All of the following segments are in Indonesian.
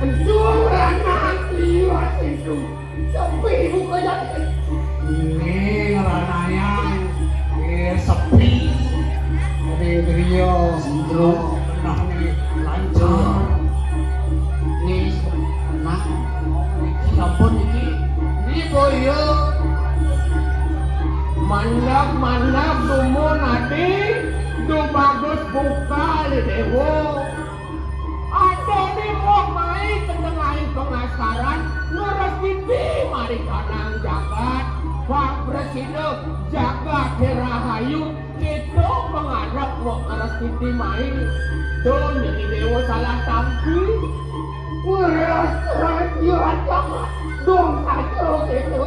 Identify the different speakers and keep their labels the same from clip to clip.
Speaker 1: Jualan liwat itu sepi bukannya
Speaker 2: ini ngeranayang sepi dari Rio Sindro nah nih lancar nih nah sampun ini boyo mandap dumo nadi du bagus buka li dewo ada di mau main tendengahin pengasaran ngeres pipi mari kanang jagat Pak Presiden jagat herahayu itu mengarap mau ngeres pipi main tuh jadi dewa salah tampil ngeres rakyat jagat dong saja gitu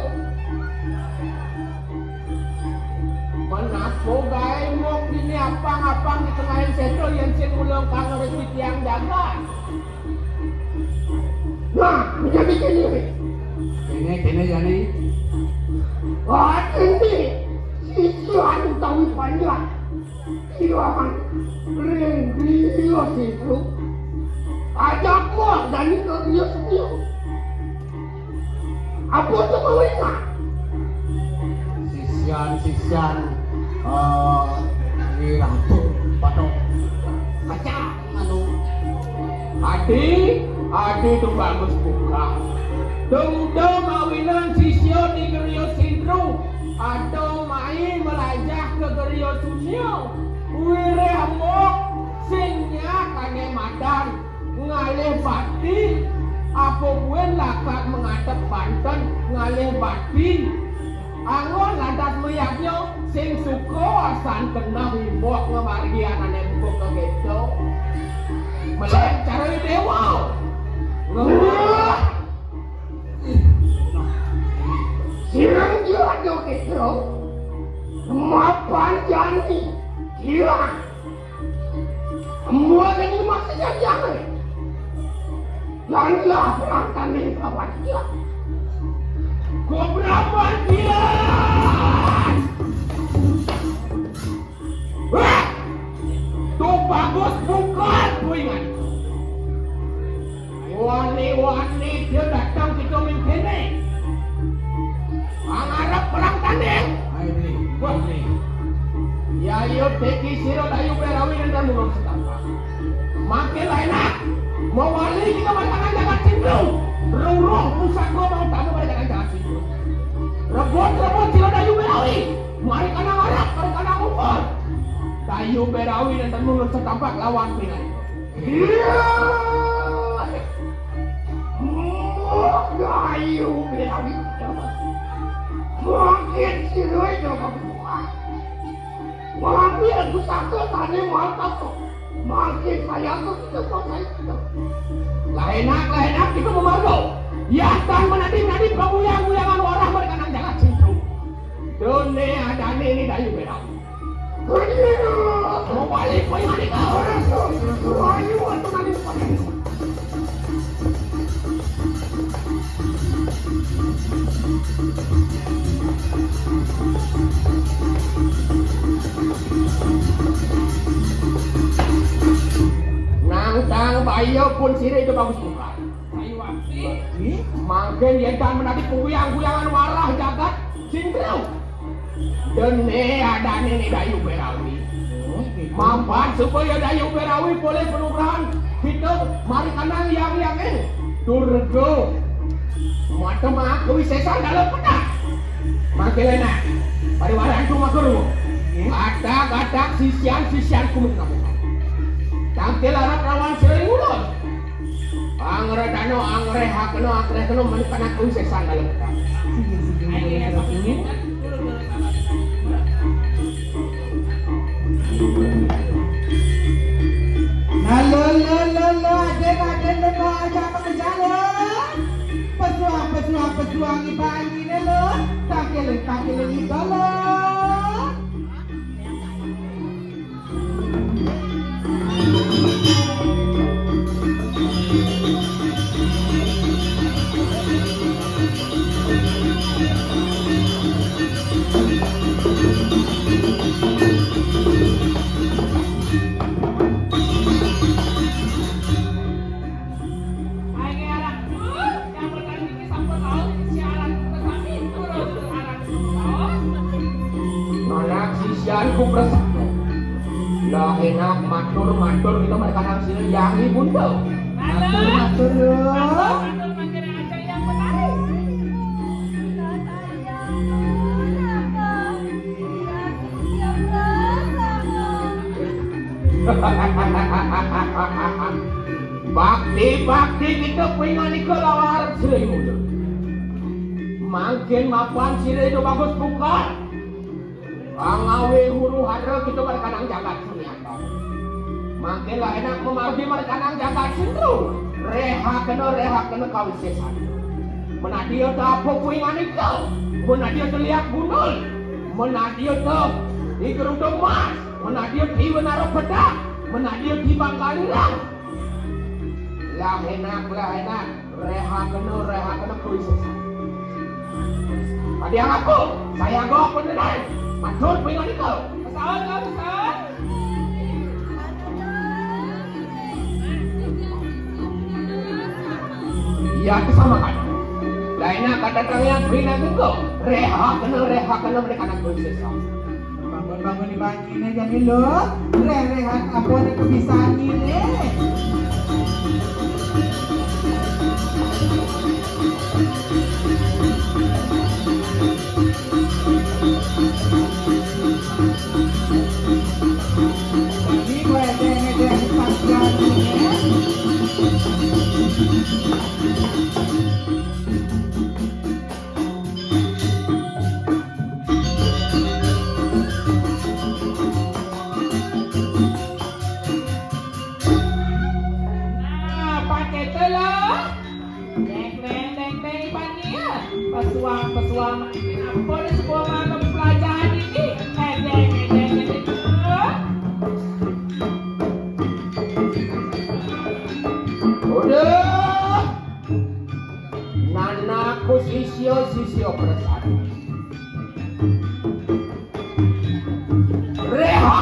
Speaker 2: menapo gay mau gini apang-apang di tengahin setro yang ulang kang ngeres pipi yang jagat nah, menjadi kini ya nih. Wah, ini sisaan tahu panjang. Silakan rendio itu. Ajak gua dan itu dia sendiri. Apa tuh kau ingat? Sisian, ini rambut padong kaca anu. Adi itu bagus buka. Dong mawinan sisyo di Gerio Sindro. Atau main melajah ke Gerio Sunyo. Wire amok singnya kane madan ngalih bati. Apa buen lakat mengatap Banten ngalih bati. Angon ladat meyaknya sing suko asan kena himbok ngemarian ane buku ke gitu. Melayan cara dewa. Sirang dia gitu. Mapan janji. Dia. Semua ini maksudnya jangan. Janganlah perangkan ini kawan dia. Keberapa dia? Tuh bagus bukan, tuh ingat. Wani dia datang ke Komeng Kene. Mengharap perang tanding. Wah nih. Ya yuk teki siro dayu berawin dan mulung setampak. Makin enak. Mau wali kita matangan jagat cenderung. Rung pusat gua mau tamu pada jagat cenderung. Rebut siro dayu berawin. Mari kanang harap, mari kanang ukur. Dayu berawin dan mulung setampak lawan pinai. Dayu berawin. Mungkin siroi juga berbuka. Mungkin aku takut tadi mau takut. Mungkin saya aku tidak selesai. Lahinak kita memargo. Ya tan menadi penguyang-uyangan orang mereka nang jalan cintu. Done ada ini dayu berang. Mau balik poin kau. Ayo atau nanti pakai. Nang bayo pun sire itu bagus bukan. Ayo api. Makin yedan menadi penguyang-uyangan warah jagat Sindro. Dene ada nene dayu berawi. Mampan supaya dayu berawi boleh penugrahan kita mari kanang yang ini. Durgo. Mata aku wisesan dalam petak. Makin enak. Pariwaran ku makuru. Kadak sisian kumengamukan. Tangkel arap rawan sering ulun. Angre dano angre hakno menekan aku wisesan dalam petak.
Speaker 3: Aden lo aja pekerjaan. Pejuang iban ini lo, takil itu lo.
Speaker 2: bersatu. Lah enak matur kita mereka nang sini yang bunda.
Speaker 3: Matur loh.
Speaker 2: Bakti kita pengen ikut lawar sini muda. Makin mapan sini itu bagus bukan. Angawe huru hara kita mereka nang jagat sini. Makin lah enak memargi mereka nang jagat sini. Reha kena kawin sesan. Mana dia tak apa pengen ikut. Mana dia terlihat gundul. Mana dia tak dikerudung mas. Mana dia tiba naruh pedak. Mana dia tiba kaliran. Lah enak. Reha kena kawin sesan. Tadi aku, saya gak beneran. Matur pengen ikut. Pesawat. Ya sama kan. Lainnya kata yang bina gitu. Reha kena mereka nak bersesam.
Speaker 3: Bangun di bangkine jadi lo. Rehat apa nih kebiasaan ini? Jadi gue ada pasang ini.
Speaker 4: Pesuang apa ni sebuah mata pelajaran ini edeng
Speaker 2: udah nanaku sisio perasaan reha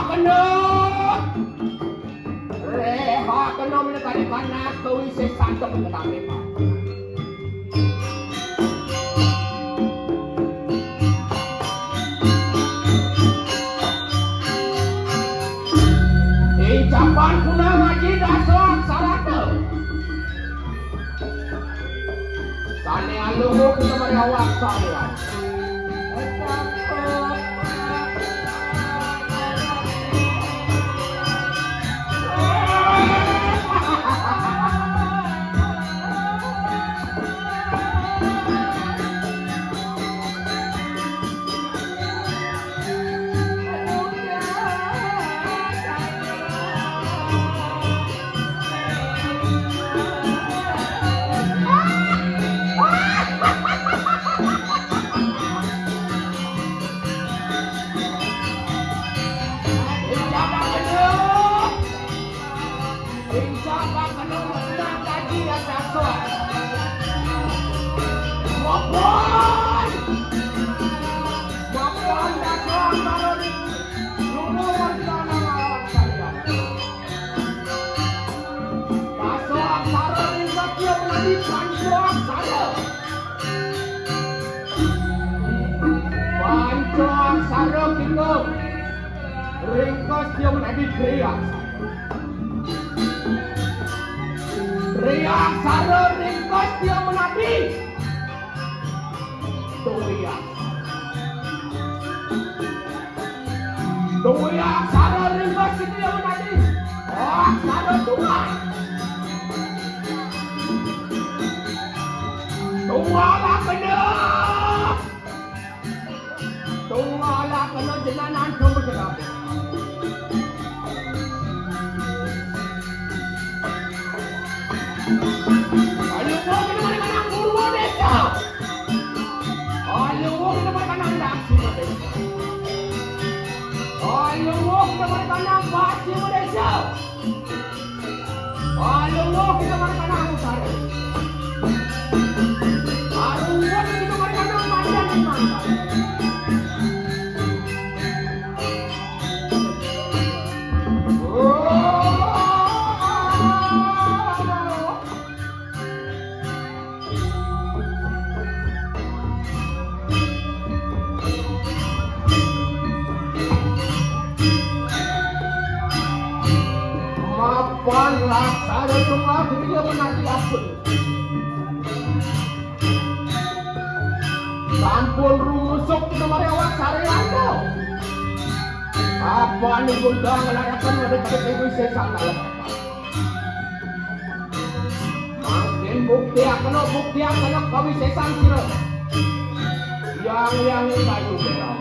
Speaker 2: kena menekan aku isi santok menekan lepas. Japan punah haji dasar sarata. Sane aluhu kita merawat saya. Ringkas dia menjadi teriak sara ringkas dia menjadi doyak sara ringkas dia menjadi sara tuan tunggalah kena jenanan kamu kenapa. Ayo kita mereka nak kurwa desa. Ayo kita mereka nak daksi desa. Ayo kita mereka nak pasti desa. Ayo kita mereka nak utara. Ayo kita mereka nak mandan di mana. ada tunggal dia menanti ampun. Sampun rumusuk kita marewak sareando. Apa nih gundang ngelayakan pada kata sesan dalam. Makin bukti akan kami sesan sira. Yang kayu berang.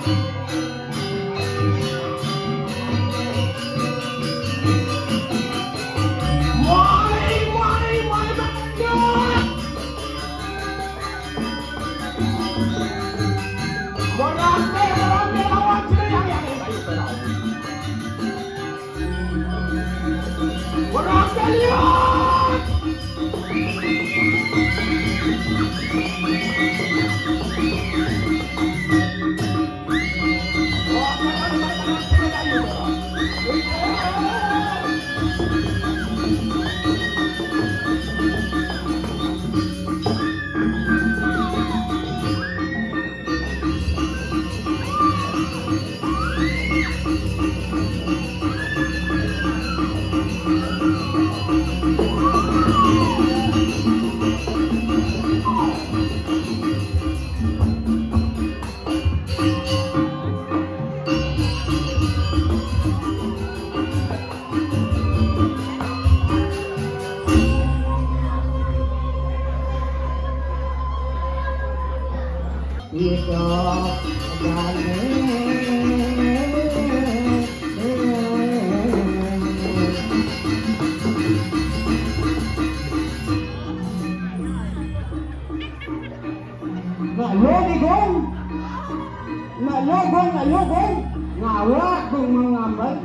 Speaker 3: Nalogong, ngawak kung mangambal.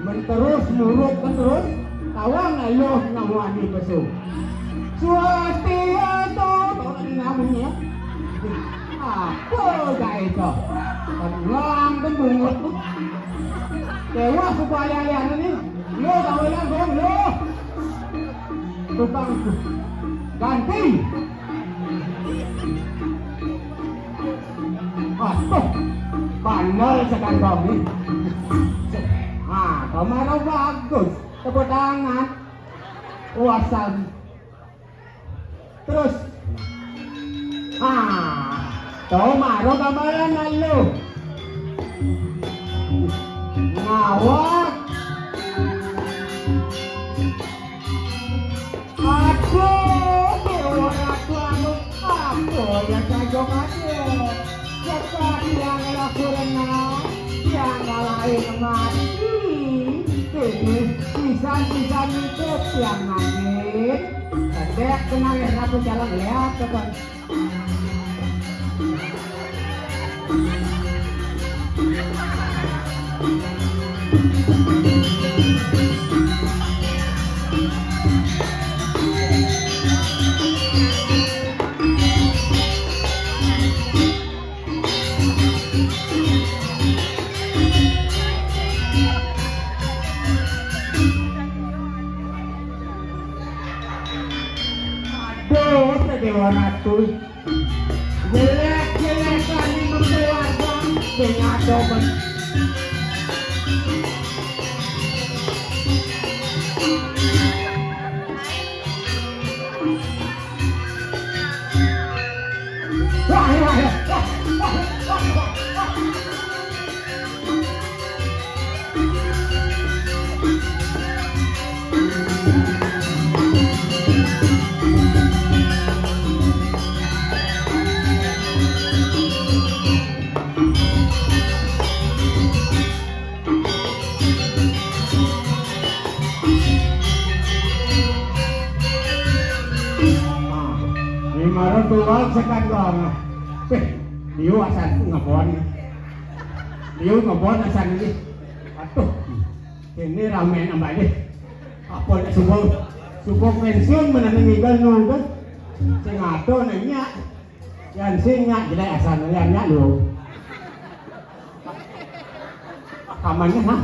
Speaker 3: Menterus, nurut terus, tawang aloh ngawani pesu. Swastiastu, tahu lagi namanya? Apa gak itu? Ngelang dan bungut tuh. Dewa supaya lihat ini, lo kawilan gong lo. Tukang ganti. Tuh, pandal sekantong nih. Kemarin bagus, tepuk tangan, wasan. Terus, kemarin kemarin lalu, ngawak. Aduh, dewa ratu anu, apa yang sajong aja. Seperti yang lakukan yang lain mati. Ini pisan-pisan itu yang nangis. Sedek kenangis aku jalan lihat teman. Dewa ratu jelek-jelek kami berkeluarga dengan domen Marah tuwag sa kandang. Diyo asan ngabon. Diyo ngabon asan ini. Atuh. Ini ramen ambali. Apa na subong pensiun menangigal nugan. Sing ato nanya. Yan sing nga jelek asan yan nya lu. Kamannya ha.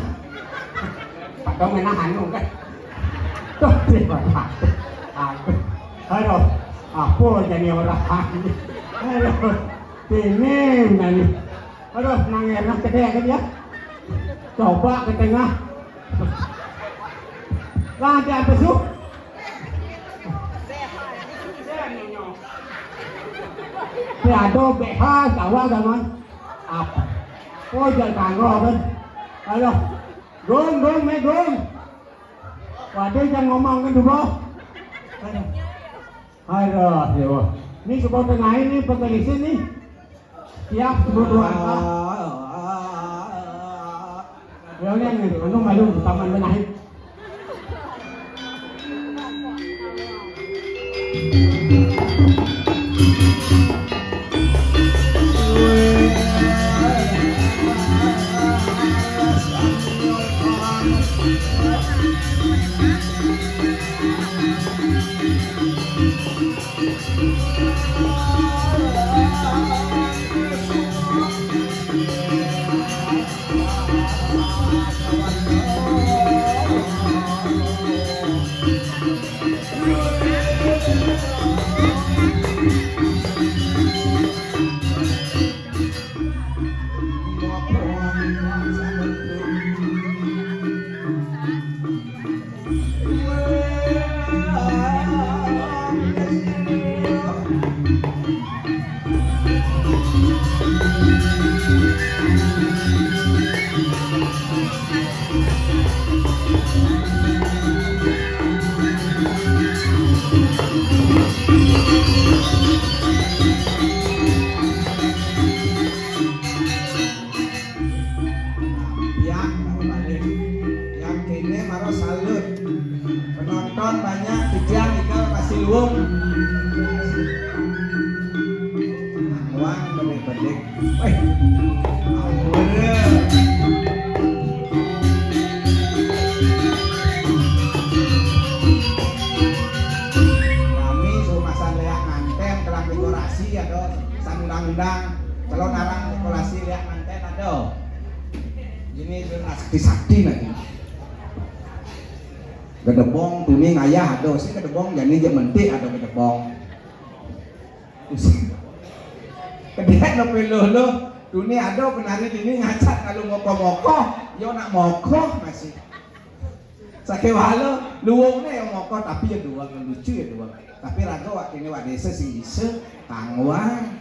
Speaker 3: Patong menahan nugan. Tuh, lihat. Aku. Aduh. Apa jadi orang ini? Aduh, ini nani. Aduh, nangis gede kan ya? Coba ke tengah. Lah ada apa sih? Ada BH kawan kawan. Apa? Oh jangan kanggo kan? Ayo, gong, megong. Waduh jangan ngomong kan dulu. Aduh, dewa. Ini sebuah tengah ini pekerja nih. Siap sebut dua. Ya ini, anu malu taman benahi.
Speaker 5: Penonton banyak, Dijang Igal masih luwung. Uang bedek-bedek. Weh, kami sumasan leak nganten telah dekorasi ada undang-undang calon arang dekorasi leak nganten ada. Ini sakti-sakti lagi. Gedebong tuning ayah ada sih gedebong jadi dia mentik ada gedebong. Kedek lo pelo tuning ada penari ini ngacat kalau moko-moko, yo nak moko masih. Sakit walo luwung nih yang moko tapi ya dua lucu ya dua. Tapi raga waktu ini wak desa sing bisa kangwang.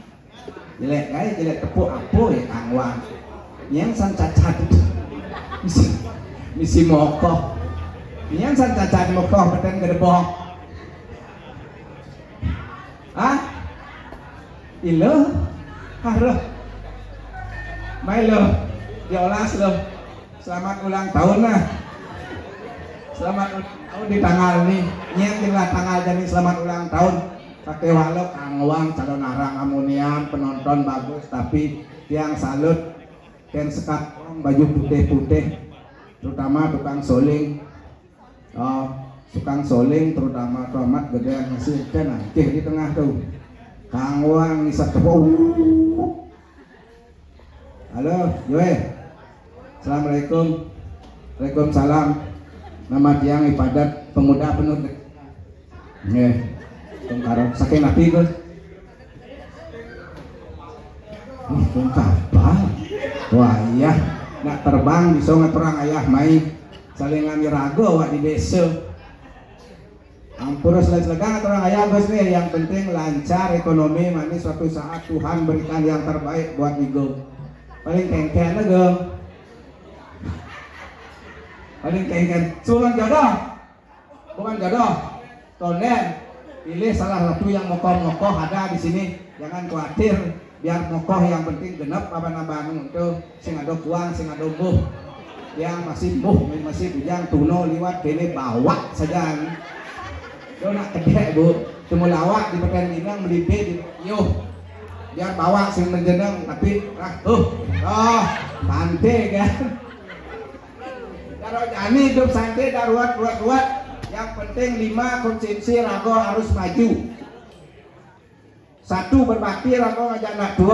Speaker 5: Jelek tepuk apo ya kangwang. Yang san cacat itu misi moko. Yang san cacat mokoh beten gedebong. Hah? Ilo? Haruh. Mailo. Diolas lo. Selamat ulang tahun lah. Selamat ulang tahun di tanggal nih. Nyentil tanggal jadi selamat ulang tahun. Pakai walau kangwang calon arang amunian penonton bagus tapi yang salut dan sekat baju putih-putih terutama tukang soling. Tukang soling terutama tomat gede masih kan angkih di tengah tuh kangwang bisa tepuk. Halo Joe, assalamualaikum. Waalaikumsalam. Nama tiang ibadat pemuda penuh nggih tungkaro saking nabi Gus. Tungkapal wah iya nak terbang bisa ngaturang ayah mai salingan rago wak di desa. Ampura selegang orang ayah Gus nih, yang penting lancar ekonomi manis suatu saat Tuhan berikan yang terbaik buat Igo. Paling kengken aja. Paling kengken. Bukan jodoh. Tonen pilih salah satu yang mokoh-mokoh ada di sini. Jangan khawatir, biar mokoh yang penting genep apa-apa itu sing ada kuang, sing ada buh. Yang masih bujang tuno liwat kene bawa saja. Lo nak kedek bu, cuma lawak di peten inang melibe di yo, biar bawa sing menjeneng tapi santai kan. Kalau jani hidup santai daruat ruat. Yang penting 5 konsumsi rago harus maju. 1 berbakti rago ngajak anak 2,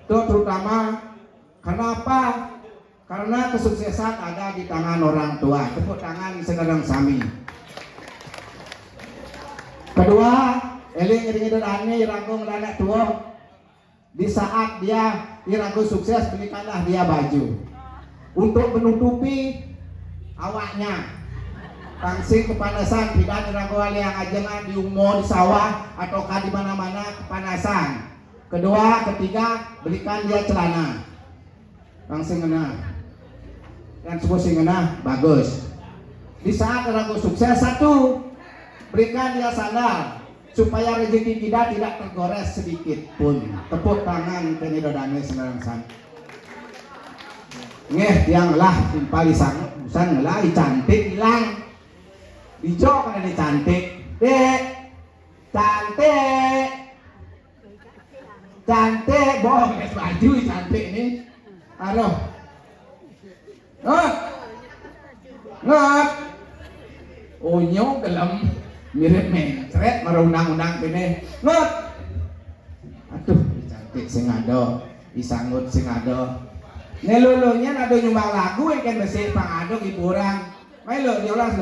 Speaker 5: itu terutama kenapa? Karena kesuksesan ada di tangan orang tua. Tepuk tangan sekarang sami. Kedua, eling ane irago anak tua. Di saat dia irago sukses, berikanlah dia baju untuk menutupi awaknya. Pangsing kepanasan, tidak diraguan yang ajengan di umur, di sawah, ataukah di mana-mana kepanasan. Kedua, ketiga, belikan dia celana. Pangsing ngena. Dan sebuah sing ngena, bagus. Di saat ragu sukses, satu, berikan dia sandal supaya rezeki kita tidak tergores sedikit pun. Tepuk tangan ke nidodane senang-senang. Ngeh tiang lah timpal isang usan lah cantik hilang. Dijok kan ada cantik, dek, cantik, cantik, bohong es baju cantik ini, halo, ngot, onyo gelem mirip mencret merundang-undang ini, ngot, aduh cantik sing ado, isangut sing ado, nelulunya ada nyumbang lagu yang kan besi pangado hiburan, main lo diolah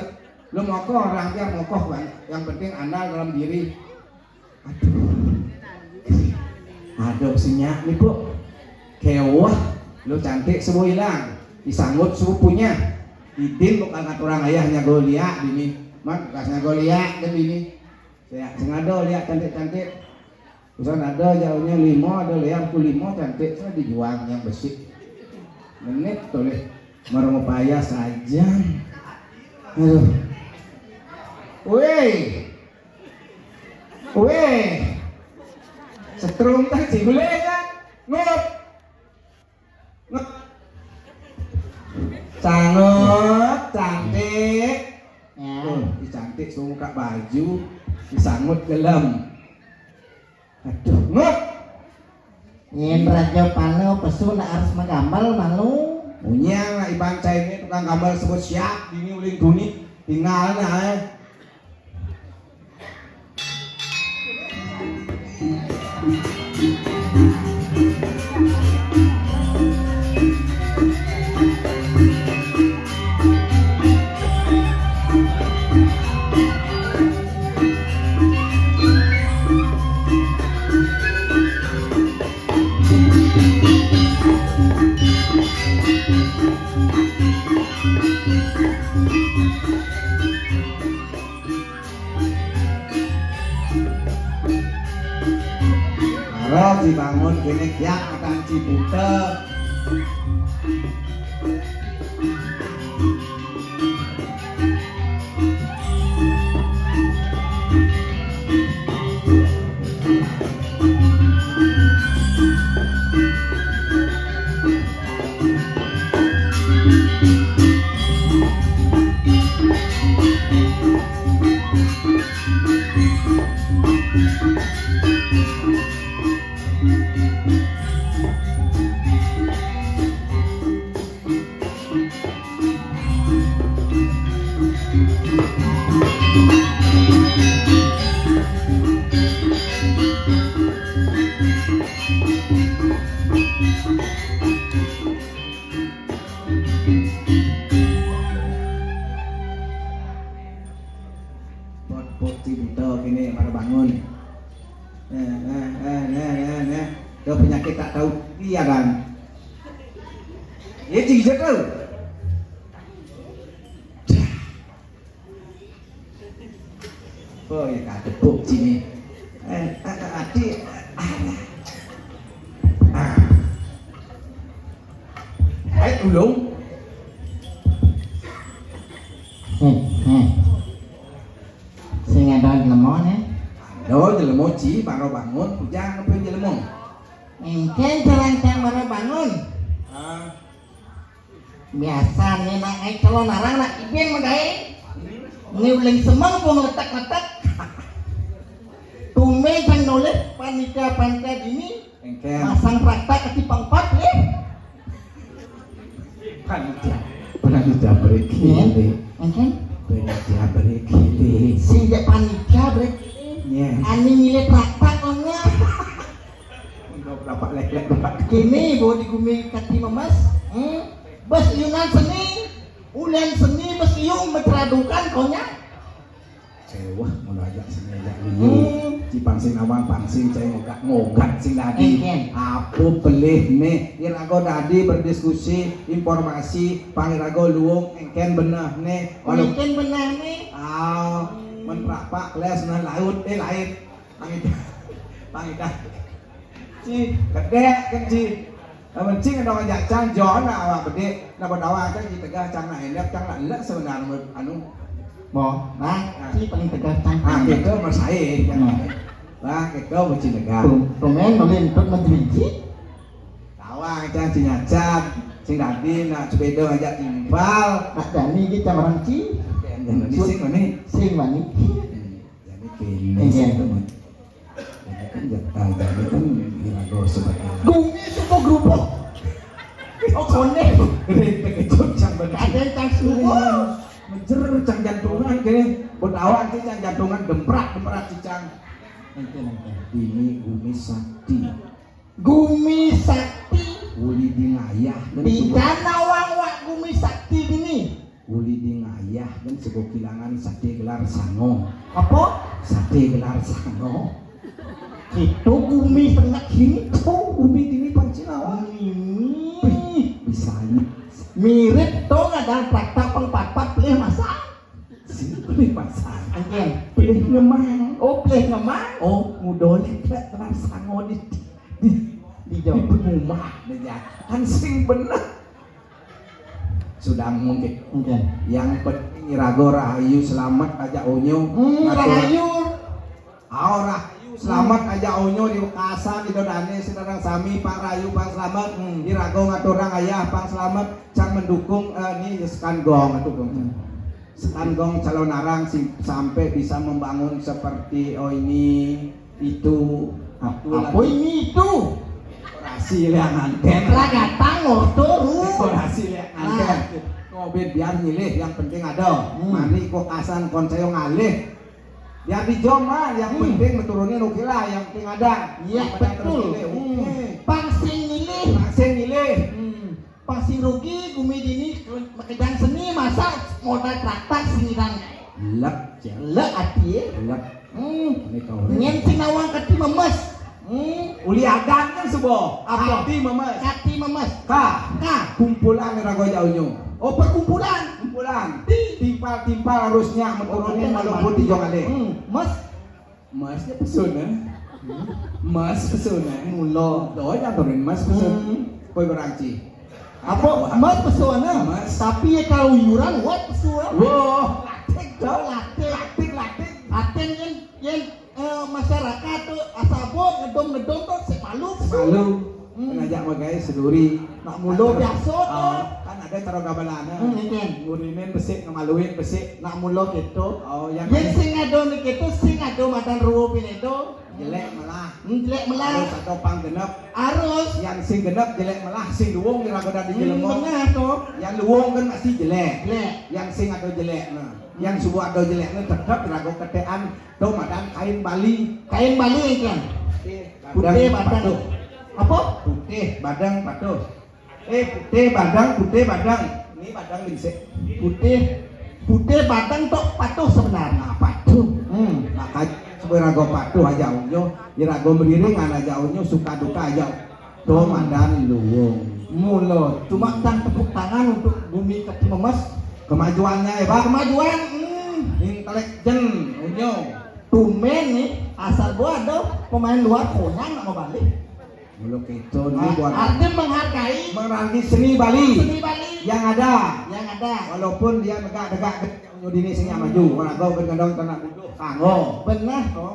Speaker 5: lu mokoh orang biar mokoh bang, yang penting andal dalam diri. Aduh sinyak nih bu, kewah, lu cantik semua hilang, disanggut sepupunya, idin bukan orang ayahnya Goliat ini, mak kasnya Goliat dan ini, saya sengado lihat cantik, usaha ada jauhnya 5, ada lihat aku 5 cantik, saya dijual yang besi, menit tulis, merupaya saja, aduh. Weh, setrum tak sih boleh kan? Ngot, cantik, cantik semua buka baju, disangut gelem. Aduh, ngot.
Speaker 1: Nyen raja pano pesu nak harus menggambar malu.
Speaker 5: Punya nggak iban ini tukang gambar sebut siap, ini uling kuning, tinggal nah. Harus dibangun gini ya akan Cibutet. Pot Cibutet ini pada bangun. Tuh penyakit tak tahu dia kan. Ya Cibutet tuh. Oh ya kak tepuk sini. Adik. Ayo ulung.
Speaker 1: Sing ada lemon
Speaker 5: Đó giờ là mỗi chỉ baru bangun, hujan apa yang lemong?
Speaker 1: Engken jalan baru bangun. Biasa nih nak kalau narang nak ibin mandai. Niuling semang pun letak-letak. Tumben sang nulis panitia pantai ini
Speaker 5: Engken
Speaker 1: masang praktek ke pangpat ya.
Speaker 5: panitia berkili.
Speaker 1: Engken
Speaker 5: Panitia berkili.
Speaker 1: sejak panitia berarti
Speaker 5: Ya.
Speaker 1: ani milik praktek orangnya.
Speaker 5: Dapat lek-lek dapat.
Speaker 1: Kini bawa digumi kati memas. Bas iunan seni, ulian seni bas iung bertradukan konya.
Speaker 5: Sewah mau ajak sini ajak dulu. Cipa pangsing awang pangsing cai ngogat sing dadi apu belih ne irago dadi berdiskusi informasi pangirago luwung engken beneh ne
Speaker 1: Mungkin benar nih.
Speaker 5: men prapak les na laut lain pangida ci gede kan ci mencing ada ngajak cang jona awak gede na badawa kan ci tegah cang na elek cang la elek sebenarnya anu
Speaker 1: Mau, nah, si paling tegas
Speaker 5: ah
Speaker 1: tangkang.
Speaker 5: gitu mas saya kan lah gitu mesti tegah
Speaker 1: Pemain melintut menjadi.
Speaker 5: tawa cang ci nyacak sing dadi nak sepeda ngajak timbal
Speaker 1: Nak Dani kita orang ci.
Speaker 5: dan di sing ini
Speaker 1: Sing mani.
Speaker 5: jadi kini teman jadi kan irago sebagai
Speaker 1: Gumi supo grupo. Oh konek.
Speaker 5: gede tekejut cang benar
Speaker 1: Ada yang supo.
Speaker 5: menjer cang jantungan kene bedawan ki cang jantungan demprak cicang ini Gumi Sakti
Speaker 1: Gumi Sakti.
Speaker 5: uli di ngayah dan
Speaker 1: Di danau wak Gumi Sakti ini.
Speaker 5: uli di ngayah dan sebuah kilangan sate gelar sango
Speaker 1: Apa?
Speaker 5: sate gelar sango
Speaker 1: Itu Gumi tengah gini.
Speaker 5: Gumi ini pancinawa
Speaker 1: Ini.
Speaker 5: bisa ini
Speaker 1: Mirip tuh ada praktek pengpapat pilih masak.
Speaker 5: sini pilih pasar
Speaker 1: Angin.
Speaker 5: pilih ngemang
Speaker 1: Oh pilih ngemang.
Speaker 5: oh ngudolnya gelar sango di
Speaker 1: Di
Speaker 5: di
Speaker 1: Jawa.
Speaker 5: rumah ya kan sing bener sudah mungkin
Speaker 1: Angin.
Speaker 5: yang penting Irago Rahayu selamat aja onyo
Speaker 1: Rahayu.
Speaker 5: Rahayu selamat aja onyo di Wekasan di Dodane Sinarang Sami Pak Rahayu Pak selamat Irago ngaturang ayah Pak selamat can mendukung ini sekangong sekangong calon narang sampai bisa membangun seperti ini itu
Speaker 1: Apa ini itu?
Speaker 5: dekorasi yang anten
Speaker 1: Lagatang motor.
Speaker 5: dekorasi yang anten ngobet biar milih yang penting ada mari kokasan konseo ngalih biar dijoma yang penting meturunin ukila yang penting ada
Speaker 1: Iya betul. Pangsing milih.
Speaker 5: masih milih
Speaker 1: Pangsing rugi Gumi dini kedang seni masa modal traktak singirang.
Speaker 5: lek
Speaker 1: Le ati.
Speaker 5: lek ini kau
Speaker 1: Nyen sinawang kati memes.
Speaker 5: uli adan kan subo
Speaker 1: Apa?
Speaker 5: hati memes
Speaker 1: Kati memes.
Speaker 5: kah kumpulan Irago jauhnya
Speaker 1: Oh perkumpulan.
Speaker 5: kumpulan timpal harusnya meturunin walaupun di jong ale
Speaker 1: Mes.
Speaker 5: masnya pesona mas pesona
Speaker 1: Mulo.
Speaker 5: doa yang turun mas pesona koi beranci
Speaker 1: Apa mas pesona?
Speaker 5: Mas.
Speaker 1: Tapi ya kalau yuran what pesona?
Speaker 5: wow
Speaker 1: Latik dong, latik. Aten yang masyarakat tuh asabok ngedom tuh sepalu.
Speaker 5: malu ngajak magai seduri
Speaker 1: Nak mulo biasa tuh.
Speaker 5: kan ada taruh gabalana
Speaker 1: Ini
Speaker 5: ngurinin besik ngemaluin besik
Speaker 1: nak mulo gitu.
Speaker 5: oh yang
Speaker 1: Yang sing ado nih gitu sing ado madan ruwupin itu.
Speaker 5: jelek malah
Speaker 1: Jelek
Speaker 5: harus
Speaker 1: melah.
Speaker 5: atau pang genep
Speaker 1: Harus.
Speaker 5: yang sing genep jelek malah sing luwung Irago dari jelemo
Speaker 1: Benar tuh.
Speaker 5: yang luwung kan masih jelek
Speaker 1: Jelek.
Speaker 5: yang sing atau jelek nah yang subuh atau jelek nah tetap Irago ketean tuh madan kain Bali
Speaker 1: Kain Bali kan. Putih badang. Apa?
Speaker 5: putih badang patuh putih badang ini badang lingsik
Speaker 1: Putih badang tuh patuh sebenarnya.
Speaker 5: patuh maka Irago patuh aja unyo Irago berdiri ngan aja unyo suka duka aja tuh madan luwung
Speaker 1: Mulo. Cuma tang tepuk tangan untuk Gumi Kati Memes.
Speaker 5: kemajuannya hebat
Speaker 1: Kemajuan.
Speaker 5: intelijen unyo
Speaker 1: Tumen nih asal gua ada pemain luar konyang nggak mau balik.
Speaker 5: muluk itu nih buat
Speaker 1: Artinya menghargai
Speaker 5: mengerti seni Bali
Speaker 1: seni Bali
Speaker 5: yang ada walaupun dia negak unyo dini sing maju Irago gendong tanah duduk kanggo
Speaker 1: benar toh.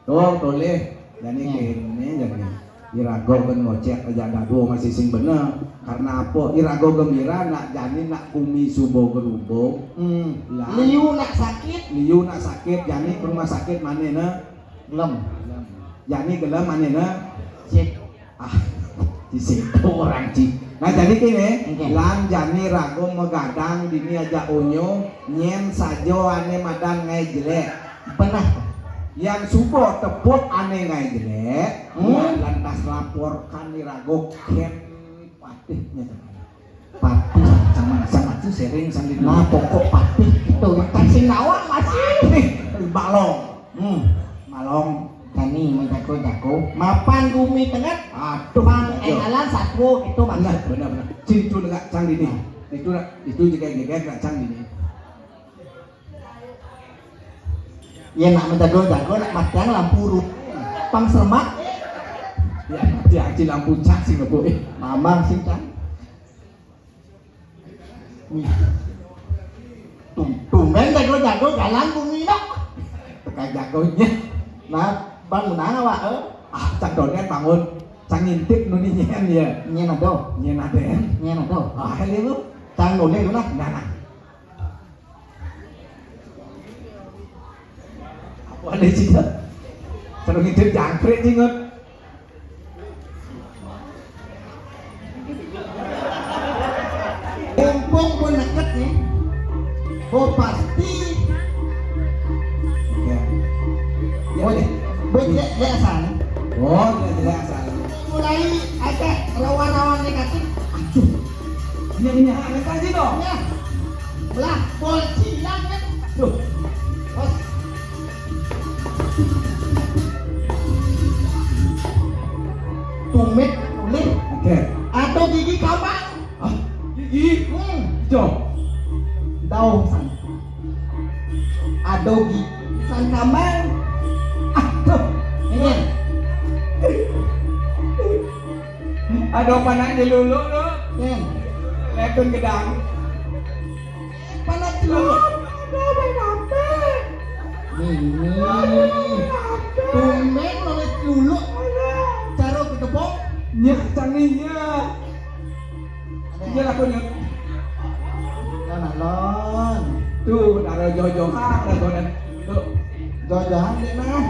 Speaker 5: tuh toleh jadi kene jadi Irago kan ngocek aja dadu masih sing bener karena apa Irago gembira nak jani nak Gumi subo gerubung lah
Speaker 1: Liu nak sakit
Speaker 5: liu nak sakit jani ke rumah sakit manena
Speaker 1: belum.
Speaker 5: jani gelem manena
Speaker 1: Cek.
Speaker 5: di situ orang ci nah jadi kene
Speaker 1: Oke.
Speaker 5: lan jani Irago megadang dini aja unyo nyen sajo ane madan ngai jelek
Speaker 1: Benar.
Speaker 5: yang subo tepuk aneh ngai jelek lantas laporkan Irago ken patihnya patih sama itu sering sambil
Speaker 1: Nah pokok patih itu kan sing nawang masih.
Speaker 5: balong
Speaker 1: bumi tengah
Speaker 5: Aduh,
Speaker 1: mang
Speaker 5: yo.
Speaker 1: engalan satu itu
Speaker 5: Benar,
Speaker 1: maksud
Speaker 5: benar. Cintu enggak cang dini. Itu juga enggak cang dini.
Speaker 1: ya nak menjago-jago nak matang lampu rup pang semak
Speaker 5: Ya, dia aja lampu cak sih nggak boleh.
Speaker 1: mamang sing kan tumben jago-jago jalan bumi dok
Speaker 5: Kayak jagonya.
Speaker 1: nah bangunan awak
Speaker 5: Cak donen bangun. Cang ngintip nuni nyen ya.
Speaker 1: nyen ado
Speaker 5: Nyen aden.
Speaker 1: nyen ado
Speaker 5: Hele lu.
Speaker 1: cang nole lu lah
Speaker 5: Nah. Apa ada sih? Terus ngintip jangkrik jingut.
Speaker 1: mumpung pun deket nih oh pasti
Speaker 5: Ya. Ya,
Speaker 1: boleh boleh asal
Speaker 5: Oh, tidak asal.
Speaker 1: mulai ada rawan-rawan negatif
Speaker 5: Ini ada kasih dong.
Speaker 1: ya belah polisi hilang kan
Speaker 5: Tuh.
Speaker 1: bos tumit boleh
Speaker 5: Oke.
Speaker 1: atau gigi kapan
Speaker 5: Ah, gigi. Jo.
Speaker 1: daun san ada gigi san kamar
Speaker 5: Tuh.
Speaker 1: ini
Speaker 5: Ada panahnya lulu lu.
Speaker 1: kan
Speaker 5: Lekun gedang.
Speaker 1: panas dulu ini tumit oleh dulu cara ketepok
Speaker 5: Nya canggihnya. Iya lah punya.
Speaker 1: Jangan lon
Speaker 5: Tuh, ada jojohan, ada konen. Tuh.
Speaker 1: jodohan deh nah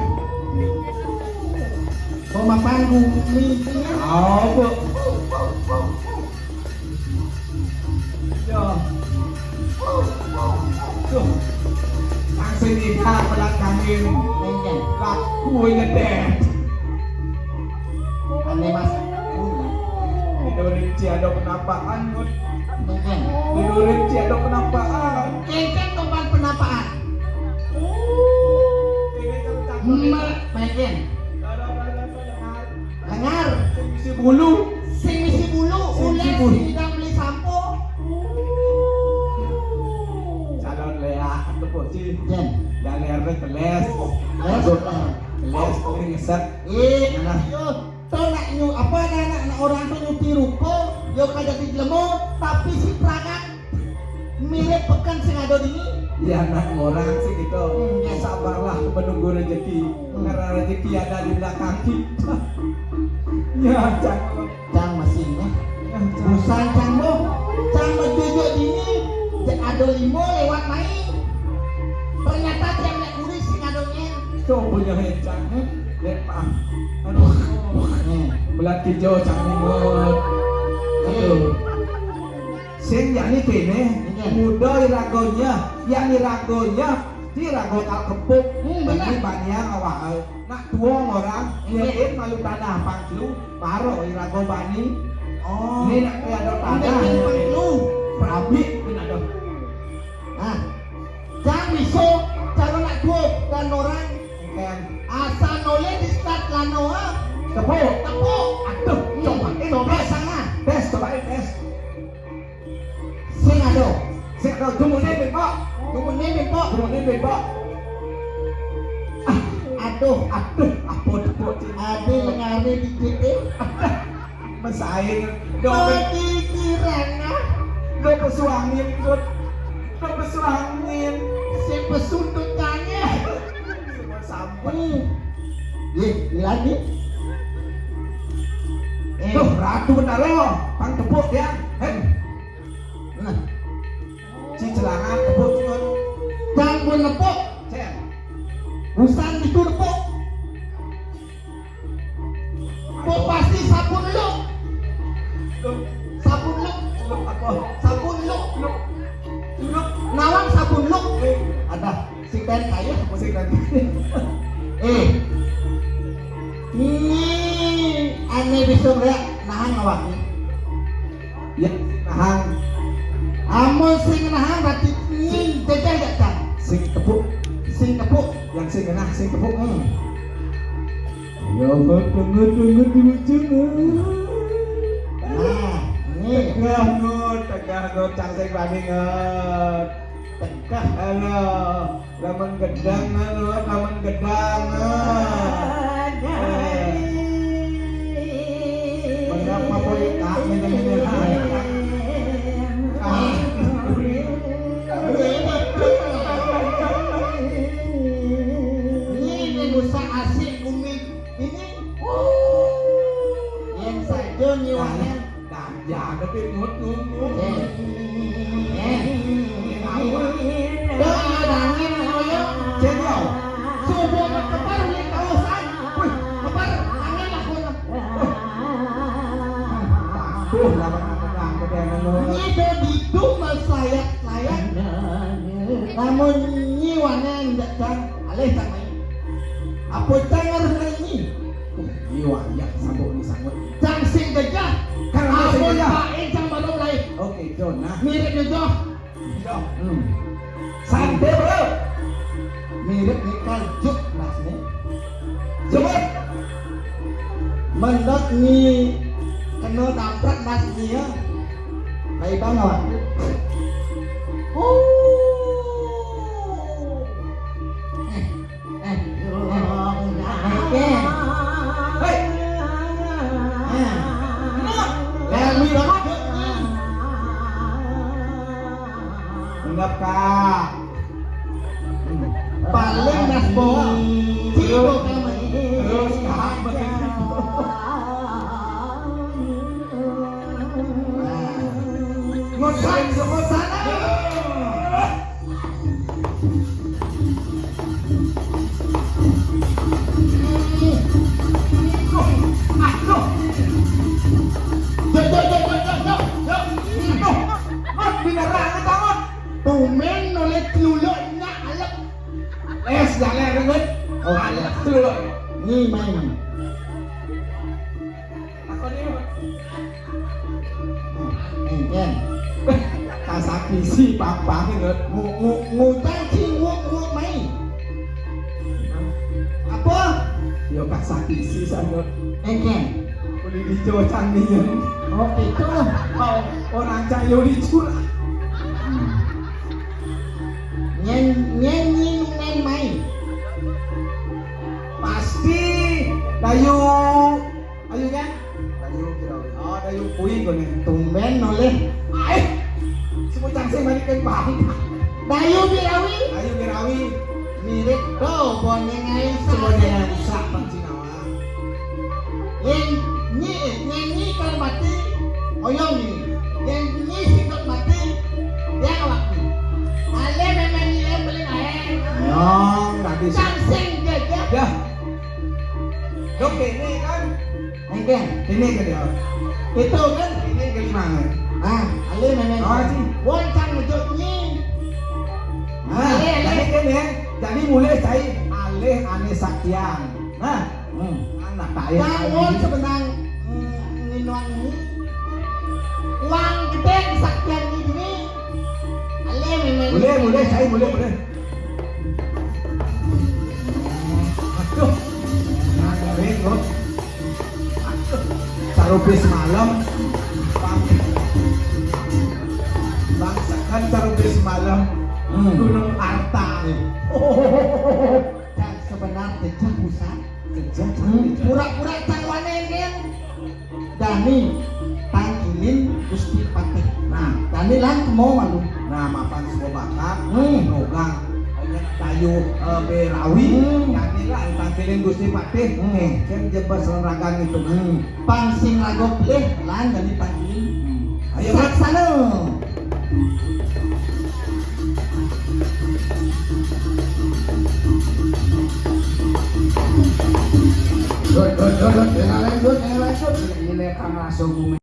Speaker 1: mau makan bumi
Speaker 5: Oh, bu. Yo. Tuh. Langsung nikah pelat kambing.
Speaker 1: kan
Speaker 5: Laku ngedek.
Speaker 1: aneh mas
Speaker 5: Indonesia ada penapaan, Bud.
Speaker 1: kan
Speaker 5: Indonesia ada penapaan.
Speaker 1: kengkeng tempat penapaan main dengar
Speaker 5: Si bulu.
Speaker 1: sing misi bulu
Speaker 5: Sing
Speaker 1: ular
Speaker 5: misi bulu.
Speaker 1: tidak beli sampo
Speaker 5: Calon Lea atau Poci.
Speaker 1: jen
Speaker 5: Dan Lernet teles.
Speaker 1: masuk
Speaker 5: Teles, ngeset.
Speaker 1: yo tau nak nyu apa anak orang tuh nyuti ruko yo kagak dijelemo tapi si perangkat mirip pekan sing ada di
Speaker 5: Ya anak orang sih gitu.
Speaker 1: Ya.
Speaker 5: Sabarlah menunggu rezeki. Karena rezeki ada di belakang kita. Ya, jangan.
Speaker 1: cang mesinnya busan cang mo cang bertujuh dini cang ada limo lewat main ternyata cang nak kuris sing adonya
Speaker 5: Coba punya hencang. Lihat pak. Aduh. Belat hijau canggih. Aduh. Sing yang ini kene muda iragonya, yang iragonya di rago kal kepuk,
Speaker 1: benar.
Speaker 5: ini banyak awal. Nak dua orang, ini malu tanah panglu, paro irago bani.
Speaker 1: oh
Speaker 5: Ini nak ada tanah,
Speaker 1: lu
Speaker 5: prabi, ini ada.
Speaker 1: nah cang miso cara nak dua dan orang
Speaker 5: Kan,
Speaker 1: asal nole di start lanoa
Speaker 5: kepuk.
Speaker 1: tepuk
Speaker 5: Aduh, coba
Speaker 1: coba sana
Speaker 5: tes, cobain tes.
Speaker 1: sing ado
Speaker 5: Sing ada tunggu nih, bebok.
Speaker 1: kemudian bepok
Speaker 5: Tunggu nih, bebok.
Speaker 1: aduh
Speaker 5: Aduh, apa dapur sih?
Speaker 1: ada lengari dikit
Speaker 5: Mesaing, dompet.
Speaker 1: kepikiran ah
Speaker 5: Lo pesuangin, Bud. Lo pesuangin.
Speaker 1: si pesundutnya
Speaker 5: Semua sampah.
Speaker 1: ini lagi
Speaker 5: Tuh, ratu benar lo. Pang tepuk ya. Hei,
Speaker 1: nah
Speaker 5: si celana tepuk juga.
Speaker 1: cang pun nepuk
Speaker 5: Cek.
Speaker 1: busan itu nepuk kok pasti sabun lu
Speaker 5: Loh,
Speaker 1: sabun lu
Speaker 5: loh, apa?
Speaker 1: sabun lu
Speaker 5: Loh, loh.
Speaker 1: nawang sabun lu ada si Ben kaya
Speaker 5: Musik lagi.
Speaker 1: ini aneh bisa nggak nahan ngawaknya
Speaker 5: Ya, nahan.
Speaker 1: amun sing nahan berarti ini jajah gak kan
Speaker 5: Sing tepuk.
Speaker 1: sing tepuk
Speaker 5: Yang sing kena, sing tepuk. Ya tunggu di ujung.
Speaker 1: Nah, ini
Speaker 5: Tegah ngut cangsing bani ngut. Tegah halo, lamun gedang halo, lamun gedang. Mengapa boleh tak minum-minum?
Speaker 1: ini nusa asik umi ini. Yang saja nyiwannya.
Speaker 5: Dah jaga tapi ngut.
Speaker 1: Namun nyiwannya tidak can alih sama ini. Apa cengar ini?
Speaker 5: Nyiwanya sabuk ni sangat.
Speaker 1: Cangsing gajah.
Speaker 5: Kalau
Speaker 1: Apa
Speaker 5: cangsing gajah.
Speaker 1: pakai cang balong lain?
Speaker 5: Oke, John. Nah,
Speaker 1: Mirip juga.
Speaker 5: santai bro.
Speaker 1: Mirip ni kaljuk mas ni.
Speaker 5: Coba.
Speaker 1: Menurut ni kena tamprak mas ni ya. Baik banget.
Speaker 5: Enggak kak.
Speaker 1: Paling nas bawa cibo kami.
Speaker 5: Terus kak begitu.
Speaker 1: Ngosan sana. Tumen oleh teluluknya alak.
Speaker 5: Les jalan rengut.
Speaker 1: Oh,
Speaker 5: Anak dulu.
Speaker 1: Ni main.
Speaker 5: Aku ni.
Speaker 1: Enten.
Speaker 5: Kasaki si papa rengut.
Speaker 1: Ngutang si nguk main. Apa?
Speaker 5: Yo kasaki si sanut.
Speaker 1: Enten.
Speaker 5: Boleh dicocang ni je.
Speaker 1: Oh itu.
Speaker 5: Oh, orang cayo dicurah.
Speaker 1: Nyanyi main.
Speaker 5: Pasti Dayu kan? Dayu kira. Oh, Dayu puing kau ni.
Speaker 1: Tumben oleh
Speaker 5: Semua cangsing balik ke bang.
Speaker 1: Dayu Birawi.
Speaker 5: Dayu Birawi.
Speaker 1: Mirip kau bonengai
Speaker 5: Semua dia
Speaker 1: saja.
Speaker 5: rusak bang Cinawa.
Speaker 1: Yang nyanyi kan mati oyong ni. Yang nyi singkat mati dia waktu. Ale memang dia beli air.
Speaker 5: Nyong, dah bisa.
Speaker 1: Cangsing gajah.
Speaker 5: Dah. Dok ini kan?
Speaker 1: Enten.
Speaker 5: Ini ke dia?
Speaker 1: Itu kan.
Speaker 5: Ini kelima kan?
Speaker 1: Ah, ale memang.
Speaker 5: Oh, Ji.
Speaker 1: Woncang ngejutnya.
Speaker 5: Nah, jadi kan ya. Jadi mulai saya alih aneh sakian. Nah, anak kaya.
Speaker 1: Bangun sebenang minuan ini. Uang gede kesaktian ini. Ale memang.
Speaker 5: Boleh, saya boleh. Aduh, renggut. Carubis malam, bangsakan carubis malam, Gunung Arta.
Speaker 1: Dan sebenarnya kejam pusat.
Speaker 5: Kejam
Speaker 1: Pura-pura cangwane kan. Dani tangkilin Gusti Patih.
Speaker 5: Nah,
Speaker 1: Dani lan kemo malu.
Speaker 5: nah mapan semua bakat,
Speaker 1: Hmm.
Speaker 5: nogang, kayu berawi, yani lah tangkilin Gusti Patih. Kan jebar seleragan itu.
Speaker 1: Pangsing lagok leh lan dani tangkilin.
Speaker 5: Ayo,
Speaker 1: Saksana.
Speaker 5: Ini kang langsung